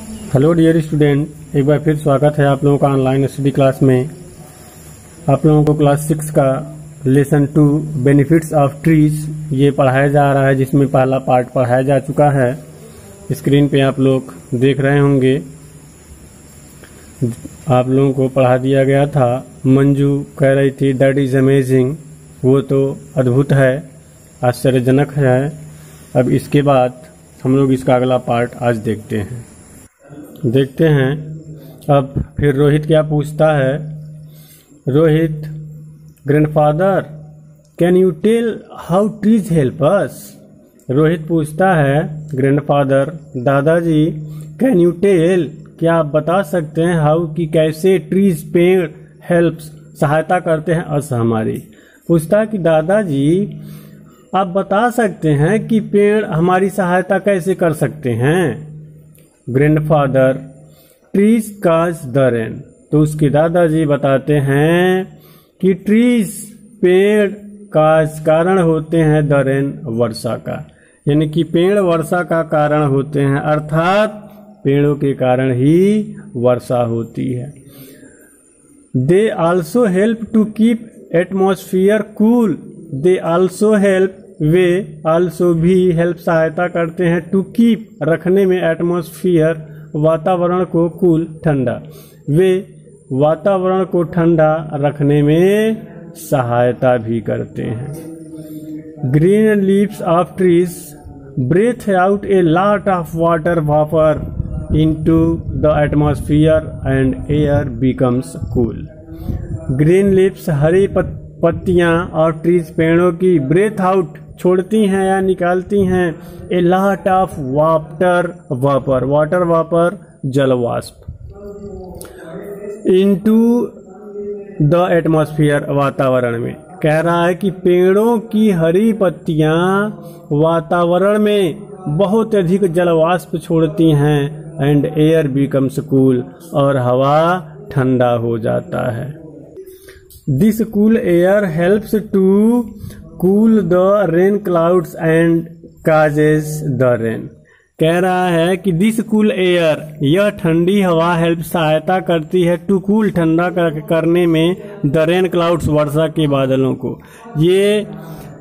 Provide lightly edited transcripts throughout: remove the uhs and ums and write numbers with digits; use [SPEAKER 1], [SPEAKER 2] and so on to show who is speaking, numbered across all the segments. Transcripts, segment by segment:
[SPEAKER 1] Hello dear student, एक बार फिर स्वागत है आप लोगों का ऑनलाइन स्टडी क्लास में। आप लोगों को क्लास 6 का लेसन 2 बेनिफिट्स ऑफ ट्रीज ये पढ़ाया जा रहा है, जिसमें पहला पार्ट पढ़ाया जा चुका है। स्क्रीन पे आप लोग देख रहे होंगे। आप लोगों को पढ़ा दिया गया था। मंजू कह रही थी दैट इज अमेजिंग, वो तो अद्भुत है, आश्चर्यजनक है। अब इसके बाद हम लोग इसका अगला पार्ट आज देखते हैं। अब फिर रोहित क्या पूछता है। Rohit, grandfather can you tell how trees help us. Rohit पूछता है, ग्रैंडफादर दादाजी, कैन यू टेल, क्या आप बता सकते हैं, हाउ कि कैसे ट्रीज पेड़ हेल्प्स सहायता करते हैं अस हमारी। पूछता है कि दादाजी आप बता सकते हैं कि पेड़ हमारी सहायता कैसे कर सकते हैं। Grandfather, trees cause the rain, तो उसके दादाजी बताते हैं कि ट्रीज पेड़ काज कारण होते हैं द रेन वर्षा का, यानी कि पेड़ वर्षा का कारण होते हैं, अर्थात पेड़ों के कारण ही वर्षा होती है। They also help to keep atmosphere cool, they also help, वे आल्सो भी हेल्प सहायता करते हैं, टू कीप रखने में, एटमॉस्फेयर वातावरण को, कूल ठंडा, वे वातावरण को ठंडा रखने में सहायता भी करते हैं। Green leaves of trees breathe out a lot of water vapour into the atmosphere and air becomes cool. Green leaves हरी पत्तियां और ट्रीज पेड़ों की ब्रेथ आउट छोड़ती हैं या निकालती हैं, ए लॉट ऑफ वाटर वापर, वाटर वापर जलवाष्प, इनटू द एटमॉस्फेयर वातावरण में। कह रहा है कि पेड़ों की हरी पत्तियां वातावरण में बहुत अधिक जलवाष्प छोड़ती हैं, एंड एयर बिकम्स कूल, और हवा ठंडा हो जाता है। This cool air helps to cool the rain clouds and causes the rain. कह रहा है कि दिस कूल एयर, यह ठंडी हवा, हेल्प सहायता करती है, टू कूल ठंडा करने में, द रेन क्लाउड्स वर्षा के बादलों को। ये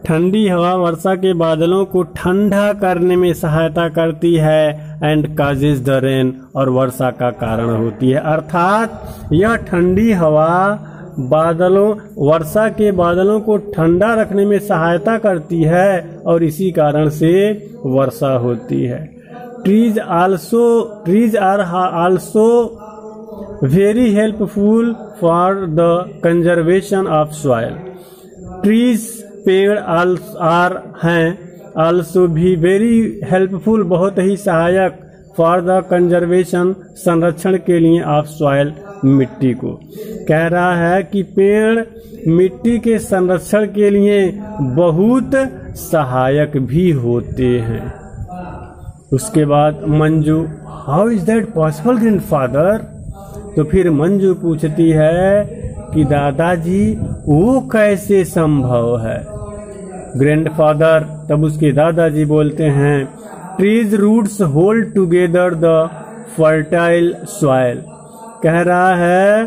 [SPEAKER 1] ठंडी हवा वर्षा के बादलों को ठंडा करने में सहायता करती है, एंड काजेज द रेन, और वर्षा का कारण होती है, अर्थात यह ठंडी हवा वर्षा के बादलों को ठंडा रखने में सहायता करती है, और इसी कारण से वर्षा होती है। Trees are also very helpful for the conservation of soil. Trees पेड़ आर हैं, आल्सो भी वेरी हेल्पफुल बहुत ही सहायक, फॉर द कंजर्वेशन संरक्षण के लिए, ऑफ सॉइल मिट्टी को। कह रहा है कि पेड़ मिट्टी के संरक्षण के लिए बहुत सहायक भी होते हैं। उसके बाद Manju, how is that possible grandfather. तो फिर मंजू पूछती है कि दादाजी वो कैसे संभव है। ग्रैंडफादर, तब उसके दादाजी बोलते हैं, trees roots hold together the fertile soil. कह रहा है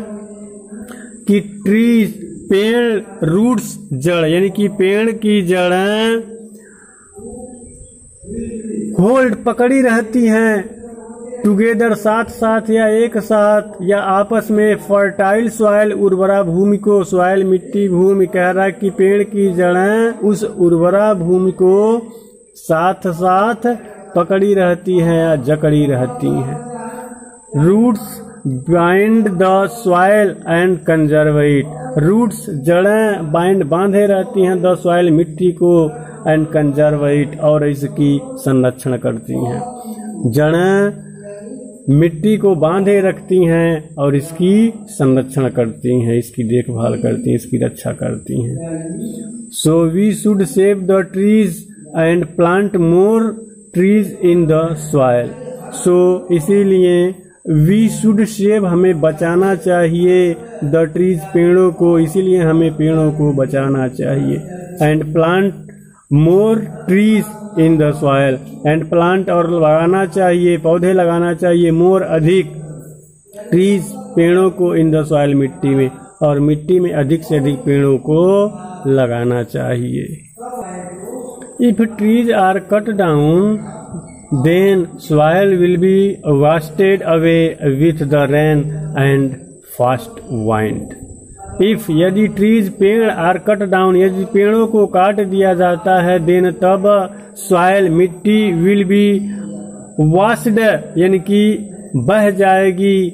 [SPEAKER 1] कि ट्रीज पेड़, रूट्स जड़, यानी कि पेड़ की जड़ें होल्ड पकड़ी रहती हैं, टुगेदर साथ साथ या एक साथ या आपस में, फर्टाइल सॉइल उर्वरा भूमि को, सॉइल मिट्टी भूमि। कह रहा है कि पेड़ की जड़ें उस उर्वरा भूमि को साथ साथ पकड़ी रहती हैं या जकड़ी रहती हैं। Roots bind the soil and conserve it, roots जड़ें बाइंड बांधे रहती हैं द सॉइल मिट्टी को, एंड कंजर्व इट, और इसकी संरक्षण करती हैं। जड़ें मिट्टी को बांधे रखती हैं और इसकी संरक्षण करती हैं, इसकी देखभाल करती हैं, इसकी रक्षा करती हैं। So we should save the trees and plant more trees in the soil. So इसीलिए वी शुड सेव, हमें बचाना चाहिए, द ट्रीज पेड़ों को, इसीलिए हमें पेड़ों को बचाना चाहिए, and plant more trees, in the soil and plant, और लगाना चाहिए, पौधे लगाना चाहिए, मोर अधिक, ट्रीज पेड़ों को, इन द सॉयल मिट्टी में, और मिट्टी में अधिक से अधिक पेड़ों को लगाना चाहिए। If trees are cut down then soil will be wasted away with the rain and fast wind. If यदि ट्रीज पेड़ आर कट डाउन, यदि पेड़ों को काट दिया जाता है, देन तब सॉयल मिट्टी विल बी वाश्ड यानी कि बह जाएगी,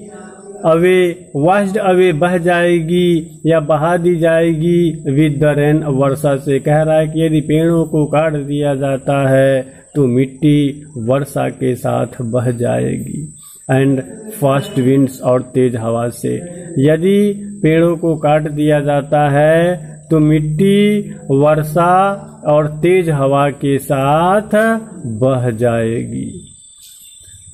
[SPEAKER 1] अवे वाश्ड अवे बह जाएगी या बहा दी जाएगी विद द रेन वर्षा से। कह रहा है कि यदि पेड़ों को काट दिया जाता है तो मिट्टी वर्षा के साथ बह जाएगी एंड फास्ट विंड्स और तेज हवा से। यदि पेड़ों को काट दिया जाता है तो मिट्टी वर्षा और तेज हवा के साथ बह जाएगी।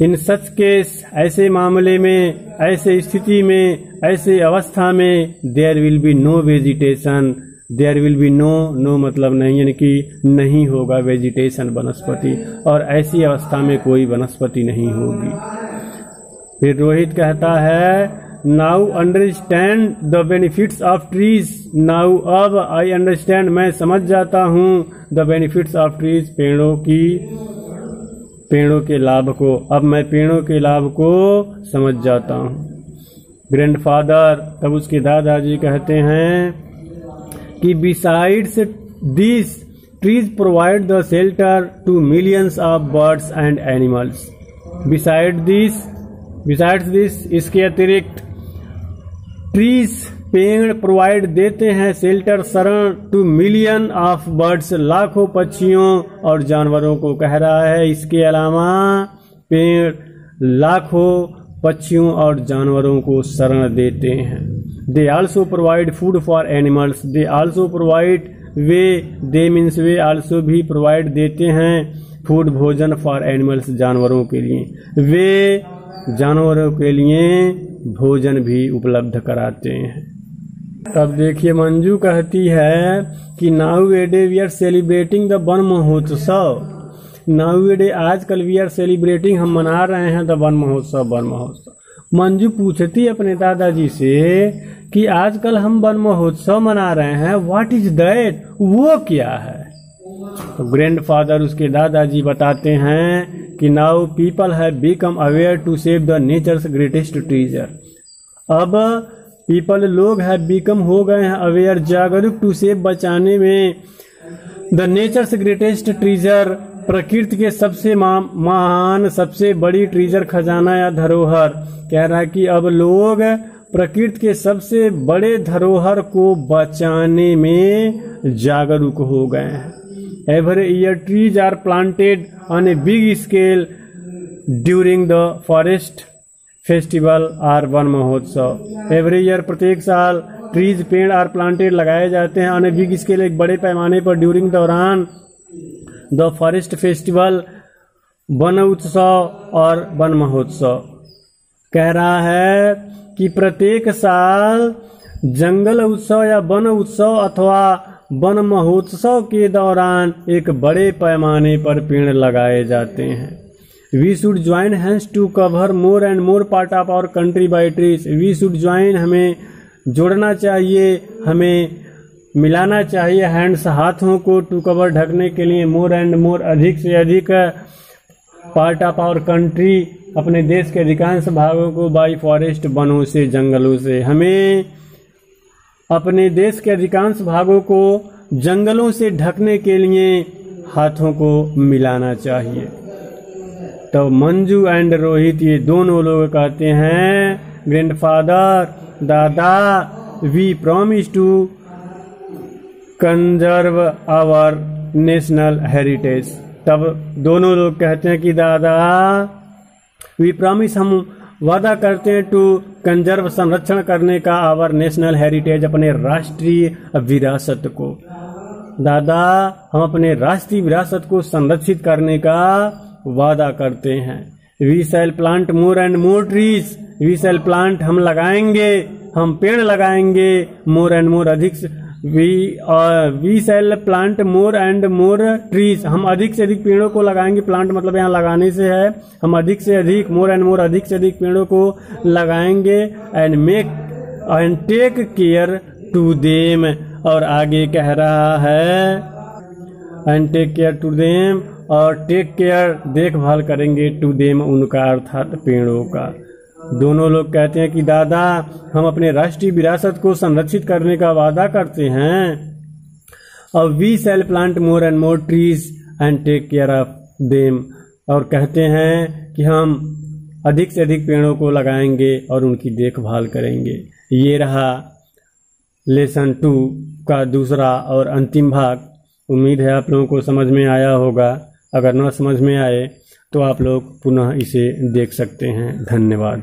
[SPEAKER 1] इन सच केस, ऐसे मामले में, ऐसे स्थिति में, ऐसे अवस्था में there will be no vegetation, there will be no मतलब नहीं, यानी कि नहीं होगा वेजिटेशन वनस्पति, और ऐसी अवस्था में कोई वनस्पति नहीं होगी। फिर रोहित कहता है now understand the benefits of trees, now अब आई अंडरस्टैंड मैं समझ जाता हूँ, द बेनिफिट्स ऑफ ट्रीज पेड़ों के लाभ को, अब मैं पेड़ों के लाभ को समझ जाता हूँ। ग्रैंडफादर, तब उसके दादाजी कहते हैं कि besides this trees provide the shelter to millions of birds and animals. Besides this इसके अतिरिक्त ट्रीज पेड़ प्रोवाइड देते हैं शेल्टर शरण टू मिलियन ऑफ बर्ड्स, लाखों पक्षियों और जानवरों को। कह रहा है इसके अलावा पेड़ लाखों पक्षियों और जानवरों को शरण देते हैं। They also provide food for animals, they also provide, they means way also भी प्रोवाइड देते हैं फूड भोजन फॉर एनिमल्स जानवरों के लिए, वे जानवरों के लिए भोजन भी उपलब्ध कराते हैं। तब देखिए मंजू कहती है कि now a day we are celebrating the Van Mahotsav. Now a day आजकल वी आर सेलिब्रेटिंग, हम मना रहे हैं द वन महोत्सव। मंजू पूछती अपने दादाजी से कि आजकल हम वन महोत्सव मना रहे हैं, व्हाट इज दैट, वो क्या है? तो ग्रैंडफादर उसके दादाजी बताते हैं कि now people have become aware to save the nature's greatest treasure. अब पीपल लोग हैव बिकम हो गए हैं अवेयर जागरूक, टू सेव बचाने में, द नेचर्स ग्रेटेस्ट ट्रेजर प्रकृति के सबसे महान सबसे बड़ी ट्रेजर खजाना या धरोहर। कह रहा है कि अब लोग प्रकृति के सबसे बड़े धरोहर को बचाने में जागरूक हो गए हैं। Every year trees are planted on a big scale during the forest festival or Van Mahotsav. Every year प्रत्येक साल ट्रीज पेड़ आर प्लांटेड लगाए जाते हैं ऑन ए बिग स्केल, एक बड़े पैमाने पर, ड्यूरिंग दौरान द फॉरेस्ट फेस्टिवल वन उत्सव और वन महोत्सव। कह रहा है कि प्रत्येक साल जंगल उत्सव या वन उत्सव अथवा वन महोत्सव के दौरान एक बड़े पैमाने पर पेड़ लगाए जाते हैं। We should join hands to cover more and more part of our country by trees. We should join, हमें जोड़ना चाहिए, हमें मिलाना चाहिए हैंड्स हाथों को, टू कवर ढकने के लिए, मोर एंड मोर अधिक से अधिक, पार्ट ऑफ आवर कंट्री अपने देश के अधिकांश भागों को, बाई फॉरेस्ट वनों से जंगलों से। हमें अपने देश के अधिकांश भागों को जंगलों से ढकने के लिए हाथों को मिलाना चाहिए। तो मंजू एंड रोहित ये दोनों लोग कहते हैं ग्रैंडफादर, दादा, we promise to conserve our national heritage. तब दोनों लोग कहते हैं कि दादा, वी प्रॉमिस, हम वादा करते हैं, टू कंजर्व संरक्षण करने का, आवर नेशनल हेरिटेज अपने राष्ट्रीय विरासत को। दादा, हम अपने राष्ट्रीय विरासत को संरक्षित करने का वादा करते हैं। We shall plant more and more trees, we shall plant, हम लगाएंगे, हम पेड़ लगाएंगे, मोर एंड मोर अधिक से we shall plant more and more trees, हम अधिक से अधिक पेड़ों को लगाएंगे। प्लांट मतलब यहाँ लगाने से है, हम अधिक से अधिक, मोर एंड मोर अधिक से अधिक पेड़ों को लगाएंगे। And take care to them, और आगे कह रहा है and take care to them, और टेक केयर देखभाल करेंगे, टू देम उनका अर्थात पेड़ों का। दोनों लोग कहते हैं कि दादा हम अपने राष्ट्रीय विरासत को संरक्षित करने का वादा करते हैं, और we shall plant more and more trees and take care of them, और कहते हैं कि हम अधिक से अधिक पेड़ों को लगाएंगे और उनकी देखभाल करेंगे। ये रहा लेसन 2 का दूसरा और अंतिम भाग। उम्मीद है आप लोगों को समझ में आया होगा। अगर न समझ में आए तो आप लोग पुनः इसे देख सकते हैं। धन्यवाद।